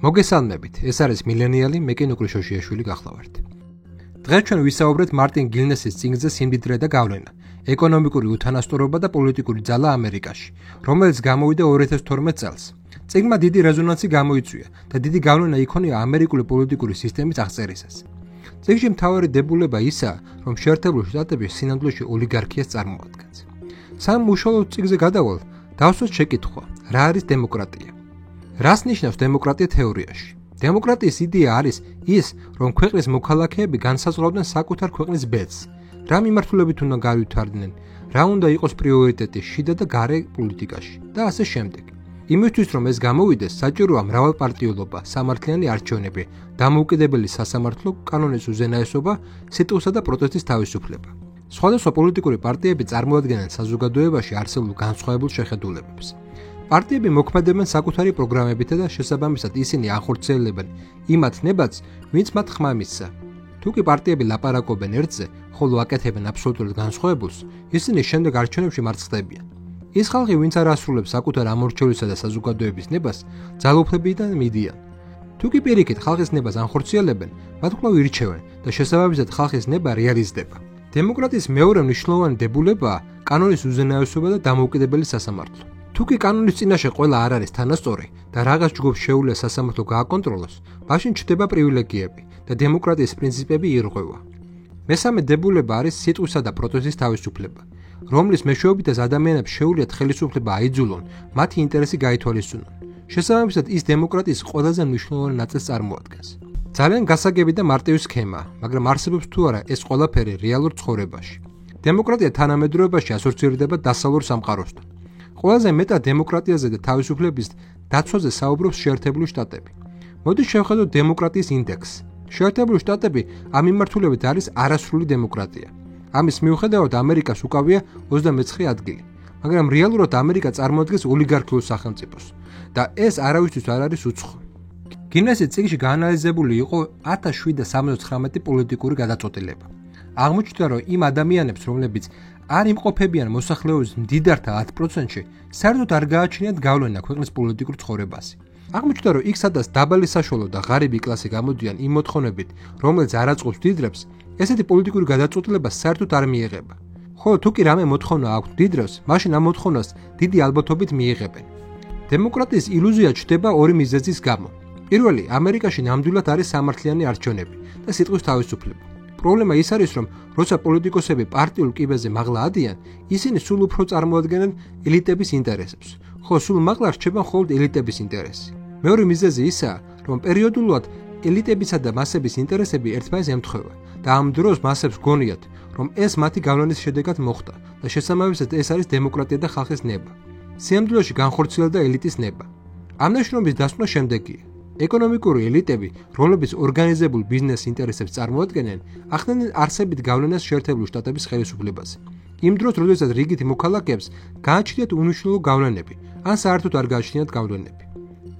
მოგესალმებით, ეს არის მილენიალი, მე კი ნუკლი შოშიაშვილი გახლავართ. დღეს ჩვენ ვისაუბრეთ მარტინ გილნესის წიგნზე სიმდიდრე და გავლენა, ეკონომიკური უთანასწორობა და პოლიტიკური ძალა ამერიკაში, რომელიც გამოვიდა 2012 წელს. წიგნმა დიდი რეზონანსი გამოიწვია და დიდი გავლენა იქონია ამერიკული პოლიტიკური სისტემის აღწერისას. წიგნში მთავარი დებულება ისაა, რომ შეერთებული შტატები სინამდვილეში ოლიგარქიას წარმოადგენს. სამ უშუალოდ წიგნზე გადავალ, დავსვათ შეკითხვა, რა არის დემოკრატია? რას ნიშნავს დემოკრატია თეორიაში? დემოკრატიის იდეა არის ის, რომ ქვეყნის მოქალაქეები განსაზღვრავდნენ საკუთარ ქვეყნის ბედს, რა მიმართულებით უნდა გავითარდნენ, რა უნდა იყოს პრიორიტეტი შიდა და გარე პოლიტიკაში და ასე შემდეგ. იმისთვის, რომ ეს გამოვიდეს, საჭიროა მრავალპარტიულობა, სამართლიანი არჩევნები, დამოუკიდებელი სასამართლო, კანონის უზენაესობა, სიტყვისა და პროტესტის თავისუფლება. სხვადასხვა პოლიტიკური პარტიები წარმოადგენენ საზოგადოებაში არსებულ განსხვავებულ შეხედულებებს. პარტიები მოქმედებენ საკუთარი პროგრამებით და შესაბამისად ისინი ახორციელებენ იმათ ნებათს, ვინც მათ ხმა მისცა. თუ კი პარტიები ლაპარაკობენ ერთზე, ხოლო აკეთებენ აბსოლუტურად განსხვავებულს, ისინი შემდეგ არჩევნებში მარცხდებიან. ის ხალხი, ვინც არ ასრულებს საკუთარ ამორჩევლისა და საზოგადოების ნებას, ძალაუფლებიდან მიდიან. თუ კი პირიქით ხალხის ნებას ანხორციელებენ, მათ კვლავ ირჩევენ და შესაბამისად ხალხის ნება რეალიზდება. დემოკრატიის მეორე მნიშვნელოვანი დებულებაა კანონის უზენაესობა და დამოუკიდებელი სასამართლო. თუ კი კანონის წინაშე ყველა არ არის თანასწორი და რაღაც ჯგუფს შეუძლია სასამართლო გააკონტროლოს, მაშინ ჩნდება პრივილეგიები და დემოკრატიის პრინციპები ირღვევა. მესამე დებულება არის სიტყვისა და პროტესტის თავისუფლება, რომლის მეშვეობითაც ადამიანებს შეუძლიათ ხელისუფლება აიძულონ, მათი ინტერესი გაითვალისწინონ. შესაბამისად ის დემოკრატიის ყველაზე მნიშვნელოვანი ნაწილს წარმოადგენს. ძალიან გასაგები და მარტივი სქემაა, მაგრამ არსებობს თუ არა ეს ყველაფერი რეალურ ცხოვრებაში. დემოკრატია თანამედროვეობაში ასოცირდება დასავლურ სამყაროსთან. ყველაზე მეტად დემოკრატიაზე და თავისუფლების დაცვაზე საუბრობს შეერთებული შტატები. მოდით შევხედოთ დემოკრატიის ინდექსს. შეერთებული შტატები ამ მიმართულებით არის არასრული დემოკრატია. ამის მიუხედავად ამერიკას უკავია 29 ადგილი, მაგრამ რეალურად ამერიკა წარმოადგენს ოლიგარქიულ სახელმწიფოს და ეს არავისთვის არ არის უცხო. გილნესის წიგნში გაანალიზებული იყო 1779 პოლიტიკური გადაწყვეტილება. აღმოჩნდა, რომ იმ ადამიანებს, რომლებიც არ იმყოფებიან მოსახლეობის მდიდართა 10%-ში, საერთოდ არ გააჩნიათ გავლენა ქვეყნის პოლიტიკურ ცხოვრებაზე. აღმოჩნდა, რომ იქ სადაც დაბალი საშუალო და ღარიბი კლასი გამოდიან იმ მოთხოვნებით, რომელიც არ აწყობს დიდრებს, ესეთი პოლიტიკური გადაწყვეტილება საერთოდ არ მიიღება. ხოლო თუ კი რამე მოთხოვნა აქვს დიდრებს, მაშინ ამ მოთხოვნას დიდი ალბათობით მიიღებენ. დემოკრატიის ილუზია ჩნდება ორი მიზეზის გამო. პირველი, ამერიკაში ნამდვილად არის სამართლიანი არჩევნები და სიტყვის თავისუფლება. პრობლემა ის არის, რომ როცა პოლიტიკოსები პარტიულ კიბეზე მაღლა ადიან, ისინი სულ უფრო წარმოადგენენ ელიტების ინტერესებს, ხოლო სულ მაღლა რჩება მხოლოდ ელიტების ინტერესი. მეორე მიზეზი ისაა, რომ პერიოდულად ელიტებისა და მასების ინტერესები ერთმანეთს ემთხვევა და ამ დროს მასებს გონიათ, რომ ეს მათი გავლენის შედეგად მოხდა და შესაბამისად ეს არის დემოკრატია და ხალხის ნება. სიამდვილეში განხორციელდა ელიტის ნება. ამ ნიშნობის დასკვნა შემდეგია. ეკონომიკური ელიტები, რომლებიც ორგანიზებულ ბიზნეს ინტერესებს წარმოადგენენ, ახდენენ არსებით გავლენას შეერთებული შტატების ხელისუფლებაზე. იმ დროს, როდესაც რიგითი მოქალაქეებს გააჩნიათ უნიშნულო გავლენები, ან საერთოდ არ გააჩნიათ გავლენები.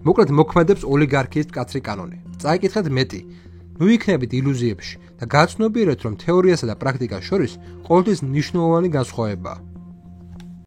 მოკლედ მოქმედებს ოლიგარქიის მკაცრი კანონი. წაიკითხეთ მეტი. ნუ იქნებით ილუზიებში და გაცნობიერეთ, რომ თეორიასა და პრაქტიკას შორის ყოველთვის მნიშვნელოვანი განსხვავებაა.